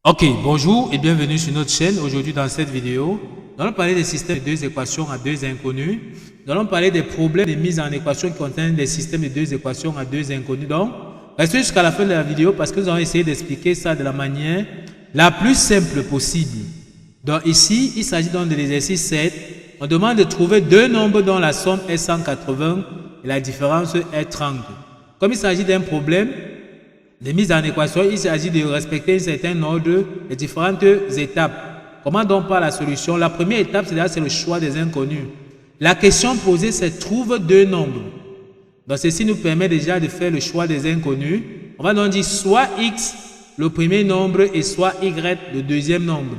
Ok, bonjour et bienvenue sur notre chaîne. Aujourd'hui dans cette vidéo, nous allons parler des systèmes de deux équations à deux inconnus. Nous allons parler des problèmes de mise en équation qui contiennent des systèmes de deux équations à deux inconnus. Donc, restez jusqu'à la fin de la vidéo parce que nous allons essayer d'expliquer ça de la manière la plus simple possible. Donc ici, il s'agit donc de l'exercice 7. On demande de trouver deux nombres dont la somme est 180 et la différence est 30. Comme il s'agit d'un problème de mise en équation, il s'agit de respecter un certain ordre de différentes étapes. Comment donc par la solution? La première étape, c'est le choix des inconnus. La question posée, c'est trouve deux nombres. Donc ceci nous permet déjà de faire le choix des inconnus. On va donc dire soit x, le premier nombre, et soit y, le deuxième nombre.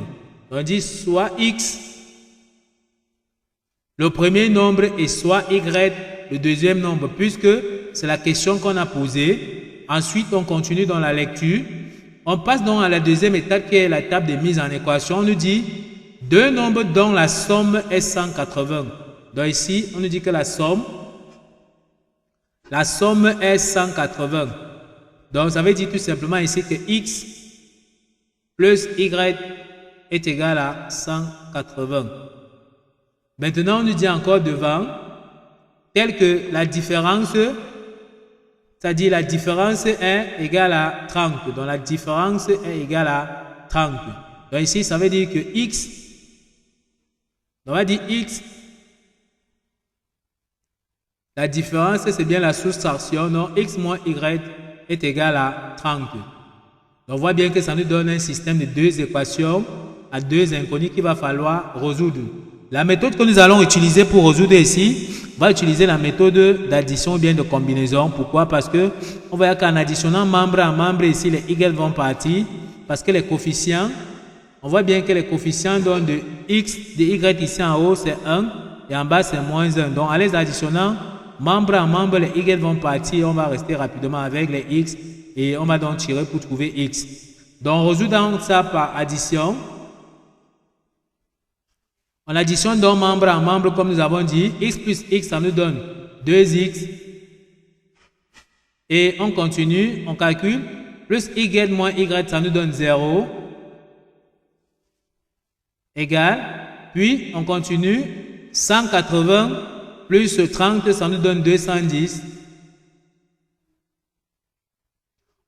On dit soit x, le premier nombre, et soit y, le deuxième nombre, puisque c'est la question qu'on a posée. Ensuite, on continue dans la lecture. On passe donc à la deuxième étape qui est l'étape de mise en équation. On nous dit deux nombres dont la somme est 180. Donc ici, on nous dit que la somme est 180. Donc ça veut dire tout simplement ici que x plus y est égal à 180. Maintenant, on nous dit encore devant, tel que la différence, c'est-à-dire la différence est égale à 30. Donc la différence est égale à 30. Donc ici, ça veut dire que x, on va dire x, la différence c'est bien la soustraction. Donc x moins y est égal à 30. Donc on voit bien que ça nous donne un système de deux équations à deux inconnus qu'il va falloir résoudre. La méthode que nous allons utiliser pour résoudre ici, on va utiliser la méthode d'addition ou bien de combinaison. Pourquoi? Parce que on voit qu'en additionnant membre à membre ici, les y vont partir. Parce que les coefficients, on voit bien que les coefficients donnent de x, de y ici en haut, c'est 1 et en bas, c'est moins 1. Donc en les additionnant, membre à membre, les y vont partir. On va rester rapidement avec les x et on va donc tirer pour trouver x. Donc on résout donc ça par addition. En addition donc membre à membre, comme nous avons dit, x plus x, ça nous donne 2x. Et on continue, on calcule, plus y moins y, ça nous donne 0. Égal, puis on continue, 180 plus 30, ça nous donne 210.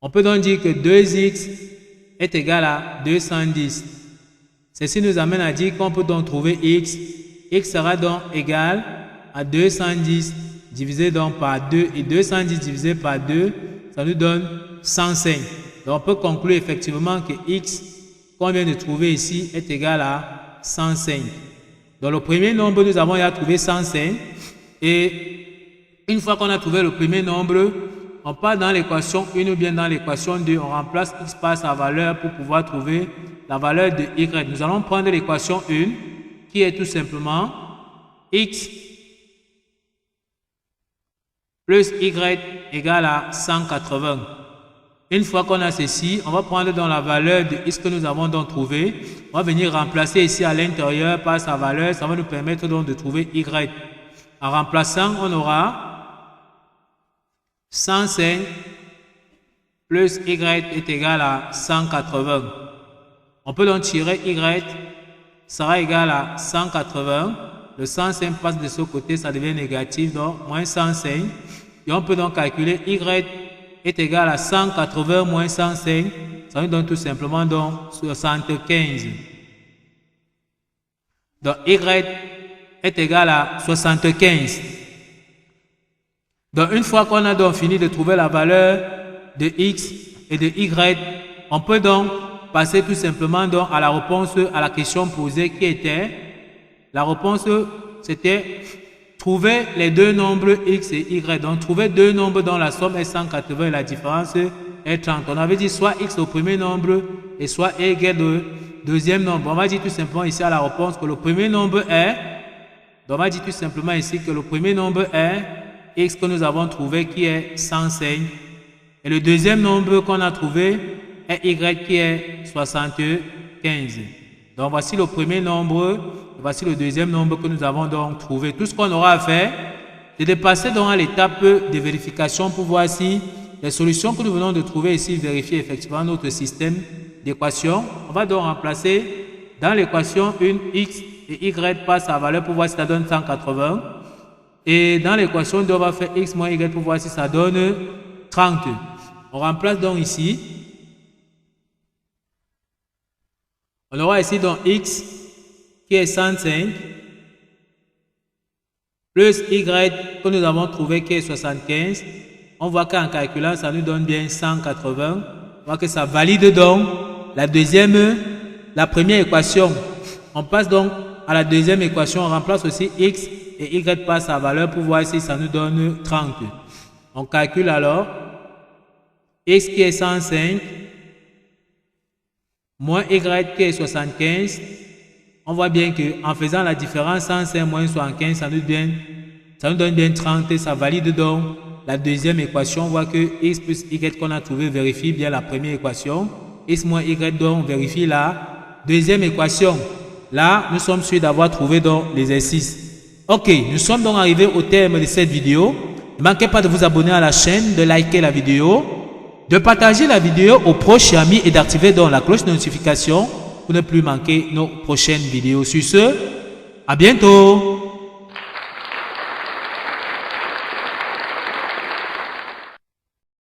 On peut donc dire que 2x est égal à 210. Ceci nous amène à dire qu'on peut donc trouver x. X sera donc égal à 210 divisé donc par 2. Et 210 divisé par 2, ça nous donne 105. Donc on peut conclure effectivement que x qu'on vient de trouver ici est égal à 105. Dans le premier nombre, nous avons déjà trouvé 105. Et une fois qu'on a trouvé le premier nombre, on part dans l'équation 1 ou bien dans l'équation 2. On remplace x par sa valeur pour pouvoir trouver la valeur de y. Nous allons prendre l'équation 1 qui est tout simplement x plus y égale à 180. Une fois qu'on a ceci, on va prendre dans la valeur de x que nous avons donc trouvé. On va venir remplacer ici à l'intérieur par sa valeur. Ça va nous permettre donc de trouver y. En remplaçant, on aura 105 plus y est égal à 180. On peut donc tirer y sera égal à 180. Le 105 passe de ce côté, ça devient négatif, donc moins 105. Et on peut donc calculer y est égal à 180 moins 105. Ça nous donne tout simplement donc 75. Donc y est égal à 75. Donc une fois qu'on a donc fini de trouver la valeur de x et de y, on peut donc passer tout simplement donc à la réponse à la question posée qui était, la réponse c'était trouver les deux nombres x et y. Donc trouver deux nombres dont la somme est 180 et la différence est 30. On avait dit soit x le premier nombre et soit y le deuxième nombre. On va dire tout simplement ici à la réponse que le premier nombre est, donc on va dire tout simplement ici que le premier nombre est x que nous avons trouvé qui est 105 et le deuxième nombre qu'on a trouvé est y qui est 75. Donc voici le premier nombre, voici le deuxième nombre que nous avons donc trouvé. Tout ce qu'on aura à faire, c'est de passer donc à l'étape de vérification pour voir si les solutions que nous venons de trouver ici vérifient effectivement notre système d'équation. On va donc remplacer dans l'équation une x et y par sa valeur pour voir si ça donne 180. Et dans l'équation 2, on va faire x moins y pour voir si ça donne 30. On remplace donc ici. On aura ici donc x qui est 105 plus y que nous avons trouvé qui est 75. On voit qu'en calculant, ça nous donne bien 180. On voit que ça valide donc la première équation. On passe donc à la deuxième équation. On remplace aussi x et y par sa valeur pour voir si ça nous donne 30. On calcule alors x qui est 105 moins y qui est 75. On voit bien qu'en faisant la différence 105 moins 75, ça nous donne bien 30 et ça valide donc la deuxième équation. On voit que x plus y qu'on a trouvé vérifie bien la première équation. X moins y donc vérifie la deuxième équation. Là, nous sommes sûrs d'avoir trouvé donc l'exercice. Ok, nous sommes donc arrivés au terme de cette vidéo. Ne manquez pas de vous abonner à la chaîne, de liker la vidéo, de partager la vidéo aux proches et amis et d'activer donc la cloche de notification pour ne plus manquer nos prochaines vidéos. Sur ce, à bientôt.